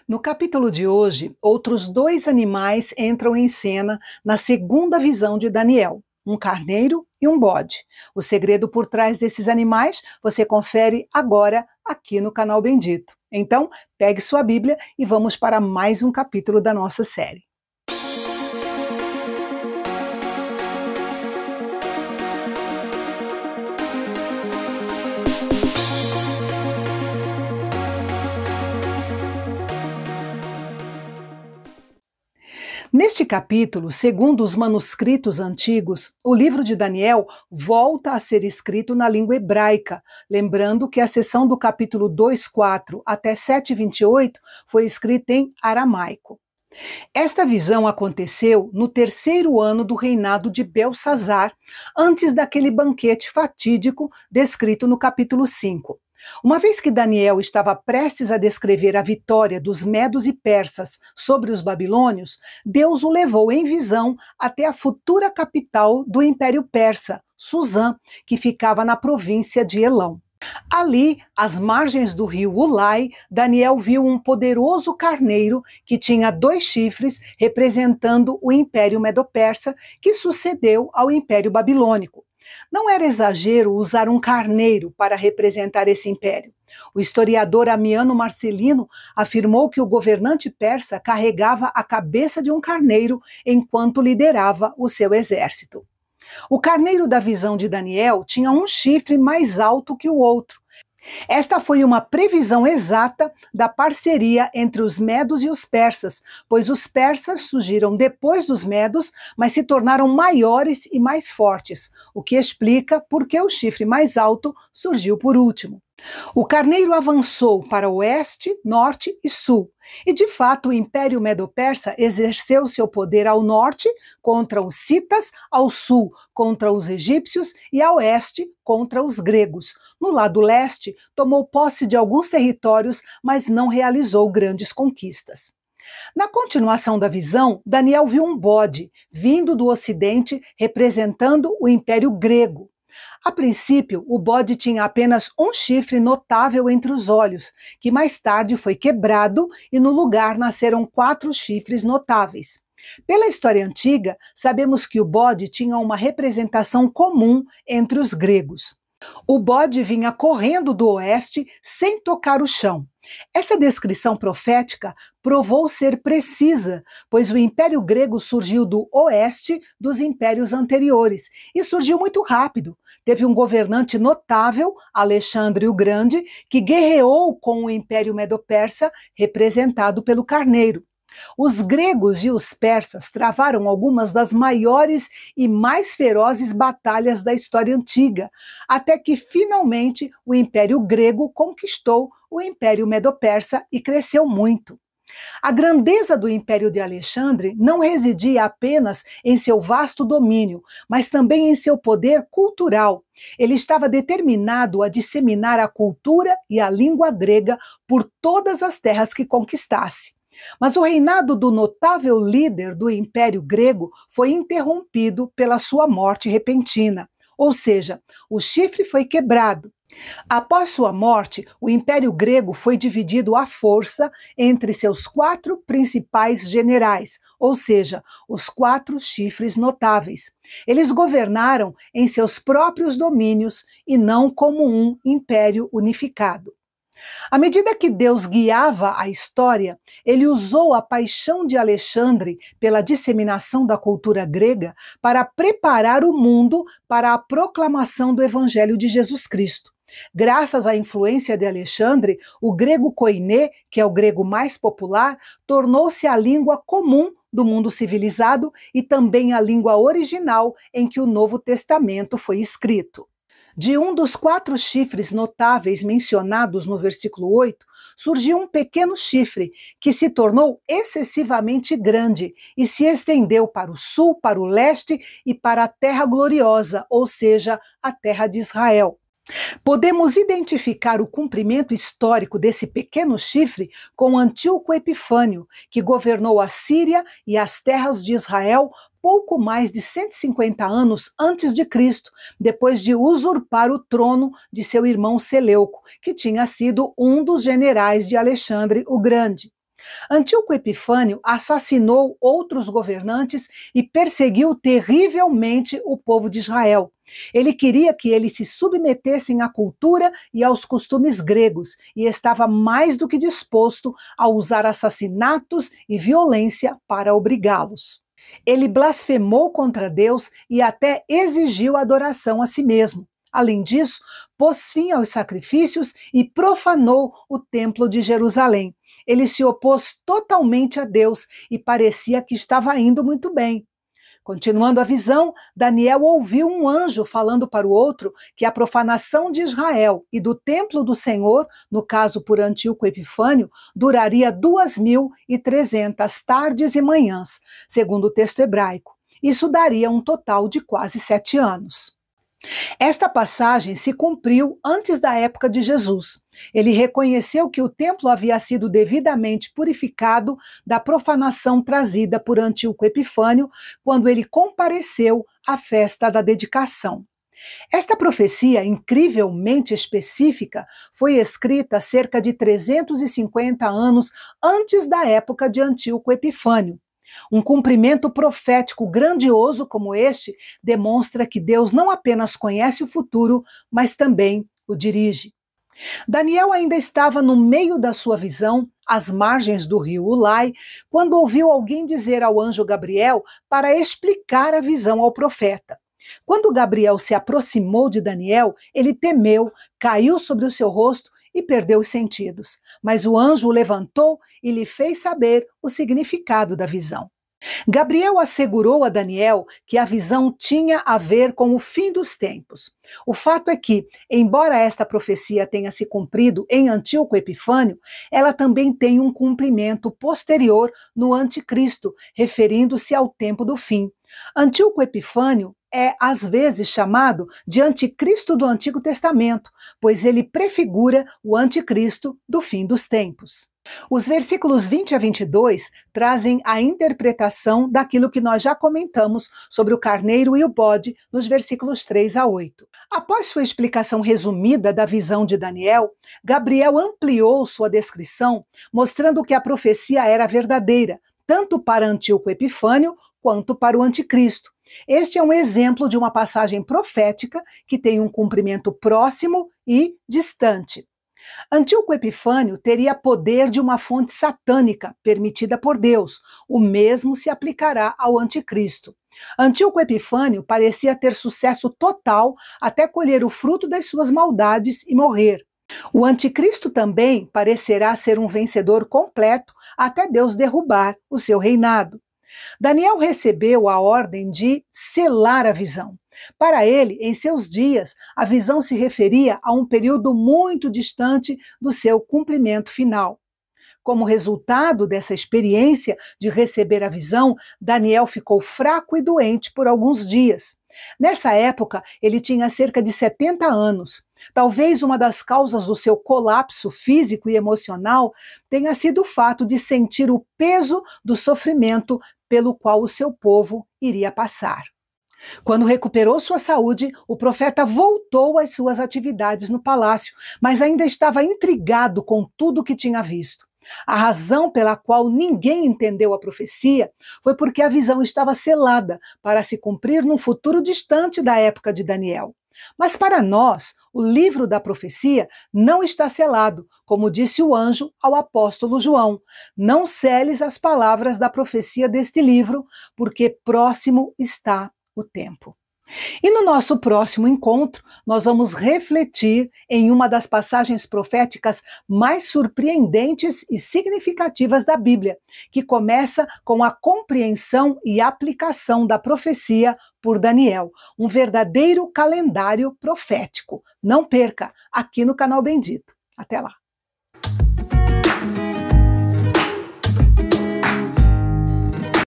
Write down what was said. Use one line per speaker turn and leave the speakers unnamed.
No capítulo de hoje, outros dois animais entram em cena na segunda visão de Daniel, um carneiro e um bode. O segredo por trás desses animais você confere agora aqui no canal Bendito. Então, pegue sua Bíblia e vamos para mais um capítulo da nossa série. Neste capítulo, segundo os manuscritos antigos, o livro de Daniel volta a ser escrito na língua hebraica, lembrando que a seção do capítulo 2:4 até 7:28 foi escrita em aramaico. Esta visão aconteceu no terceiro ano do reinado de Belsazar, antes daquele banquete fatídico descrito no capítulo 5. Uma vez que Daniel estava prestes a descrever a vitória dos medos e persas sobre os babilônios, Deus o levou em visão até a futura capital do Império Persa, Suzã, que ficava na província de Elão. Ali, às margens do rio Ulai, Daniel viu um poderoso carneiro que tinha 2 chifres, representando o Império Medo-Persa, que sucedeu ao Império Babilônico. Não era exagero usar um carneiro para representar esse império. O historiador Amiano Marcelino afirmou que o governante persa carregava a cabeça de um carneiro enquanto liderava o seu exército. O carneiro da visão de Daniel tinha um chifre mais alto que o outro. Esta foi uma previsão exata da parceria entre os medos e os persas, pois os persas surgiram depois dos medos, mas se tornaram maiores e mais fortes, o que explica por que o chifre mais alto surgiu por último. O carneiro avançou para oeste, norte e sul, e de fato o Império Medo-Persa exerceu seu poder ao norte contra os citas, ao sul contra os egípcios e ao oeste contra os gregos. No lado leste, tomou posse de alguns territórios, mas não realizou grandes conquistas. Na continuação da visão, Daniel viu um bode vindo do ocidente representando o Império Grego. A princípio, o bode tinha apenas um chifre notável entre os olhos, que mais tarde foi quebrado e no lugar nasceram 4 chifres notáveis. Pela história antiga, sabemos que o bode tinha uma representação comum entre os gregos. O bode vinha correndo do oeste sem tocar o chão. Essa descrição profética provou ser precisa, pois o Império Grego surgiu do oeste dos impérios anteriores e surgiu muito rápido. Teve um governante notável, Alexandre o Grande, que guerreou com o Império Medo-Persa, representado pelo carneiro. Os gregos e os persas travaram algumas das maiores e mais ferozes batalhas da história antiga, até que finalmente o Império Grego conquistou o Império Medo-Persa e cresceu muito. A grandeza do Império de Alexandre não residia apenas em seu vasto domínio, mas também em seu poder cultural. Ele estava determinado a disseminar a cultura e a língua grega por todas as terras que conquistasse. Mas o reinado do notável líder do Império Grego foi interrompido pela sua morte repentina, ou seja, o chifre foi quebrado. Após sua morte, o Império Grego foi dividido à força entre seus 4 principais generais, ou seja, os 4 chifres notáveis. Eles governaram em seus próprios domínios e não como um império unificado. À medida que Deus guiava a história, ele usou a paixão de Alexandre pela disseminação da cultura grega para preparar o mundo para a proclamação do Evangelho de Jesus Cristo. Graças à influência de Alexandre, o grego koiné, que é o grego mais popular, tornou-se a língua comum do mundo civilizado e também a língua original em que o Novo Testamento foi escrito. De um dos 4 chifres notáveis mencionados no versículo 8, surgiu um pequeno chifre que se tornou excessivamente grande e se estendeu para o sul, para o leste e para a Terra Gloriosa, ou seja, a terra de Israel. Podemos identificar o cumprimento histórico desse pequeno chifre com Antíoco Epifânio, que governou a Síria e as terras de Israel pouco mais de 150 anos antes de Cristo, depois de usurpar o trono de seu irmão Seleuco, que tinha sido um dos generais de Alexandre o Grande. Antíoco Epifânio assassinou outros governantes e perseguiu terrivelmente o povo de Israel. Ele queria que eles se submetessem à cultura e aos costumes gregos e estava mais do que disposto a usar assassinatos e violência para obrigá-los. Ele blasfemou contra Deus e até exigiu adoração a si mesmo. Além disso, pôs fim aos sacrifícios e profanou o templo de Jerusalém. Ele se opôs totalmente a Deus e parecia que estava indo muito bem. Continuando a visão, Daniel ouviu um anjo falando para o outro que a profanação de Israel e do templo do Senhor, no caso por Antíoco Epifânio, duraria 2.300 tardes e manhãs, segundo o texto hebraico. Isso daria um total de quase 7 anos. Esta passagem se cumpriu antes da época de Jesus. Ele reconheceu que o templo havia sido devidamente purificado da profanação trazida por Antíoco Epifânio quando ele compareceu à festa da dedicação. Esta profecia, incrivelmente específica, foi escrita cerca de 350 anos antes da época de Antíoco Epifânio. Um cumprimento profético grandioso como este demonstra que Deus não apenas conhece o futuro, mas também o dirige. Daniel ainda estava no meio da sua visão, às margens do rio Ulai, quando ouviu alguém dizer ao anjo Gabriel para explicar a visão ao profeta. Quando Gabriel se aproximou de Daniel, ele temeu, caiu sobre o seu rosto e perdeu os sentidos. Mas o anjo o levantou e lhe fez saber o significado da visão. Gabriel assegurou a Daniel que a visão tinha a ver com o fim dos tempos. O fato é que, embora esta profecia tenha se cumprido em Antíoco Epifânio, ela também tem um cumprimento posterior no Anticristo, referindo-se ao tempo do fim. Antíoco Epifânio é, às vezes, chamado de Anticristo do Antigo Testamento, pois ele prefigura o Anticristo do fim dos tempos. Os versículos 20 a 22 trazem a interpretação daquilo que nós já comentamos sobre o carneiro e o bode nos versículos 3 a 8. Após sua explicação resumida da visão de Daniel, Gabriel ampliou sua descrição, mostrando que a profecia era verdadeira, tanto para Antíoco Epifânio quanto para o Anticristo. Este é um exemplo de uma passagem profética que tem um cumprimento próximo e distante. Antíoco Epifânio teria poder de uma fonte satânica permitida por Deus. O mesmo se aplicará ao Anticristo. Antíoco Epifânio parecia ter sucesso total até colher o fruto das suas maldades e morrer. O Anticristo também parecerá ser um vencedor completo até Deus derrubar o seu reinado. Daniel recebeu a ordem de selar a visão. Para ele, em seus dias, a visão se referia a um período muito distante do seu cumprimento final. Como resultado dessa experiência de receber a visão, Daniel ficou fraco e doente por alguns dias. Nessa época, ele tinha cerca de 70 anos. Talvez uma das causas do seu colapso físico e emocional tenha sido o fato de sentir o peso do sofrimento pelo qual o seu povo iria passar. Quando recuperou sua saúde, o profeta voltou às suas atividades no palácio, mas ainda estava intrigado com tudo o que tinha visto. A razão pela qual ninguém entendeu a profecia foi porque a visão estava selada para se cumprir num futuro distante da época de Daniel. Mas para nós, o livro da profecia não está selado, como disse o anjo ao apóstolo João. Não seles as palavras da profecia deste livro, porque próximo está o tempo. E no nosso próximo encontro, nós vamos refletir em uma das passagens proféticas mais surpreendentes e significativas da Bíblia, que começa com a compreensão e aplicação da profecia por Daniel, um verdadeiro calendário profético. Não perca, aqui no Canal Bendito. Até lá!